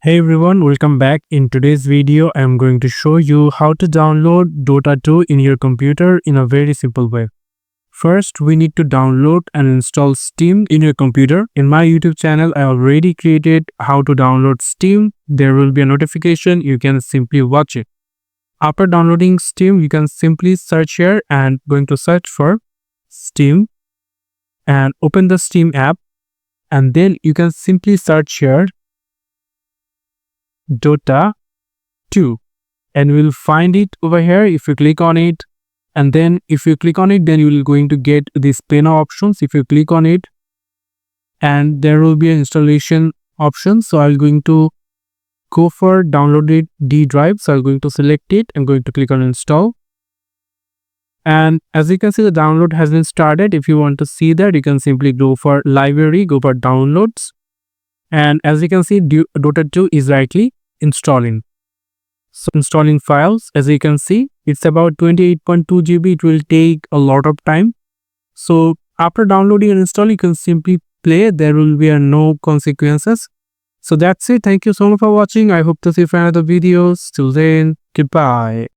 Hey everyone, welcome back. In today's video, I'm going to show you how to download Dota 2 in your computer in a very simple way. First, we need to download and install Steam in your computer. In my YouTube channel, I already created how to download Steam. There will be a notification. You can simply watch it. After downloading Steam, you can simply search here and going to search for Steam and open the Steam app. And then you can simply search here Dota 2 and we will find it over here. If you click on it, and then if you click on it, then you will going to get this panel options. If you click on it, and there will be an installation option. So I'm going to go for downloaded D drive. So I'm going to select it. I'm going to click on install. And as you can see, the download has been started. If you want to see that, you can simply go for library, go for downloads. And as you can see, Dota 2 is rightly installing. So installing files, as you can see, it's about 28.2 GB. It will take a lot of time. So after downloading and installing, you can simply play. There will be no consequences. So that's it. Thank you so much for watching. I hope to see you for another videos. Till then, goodbye.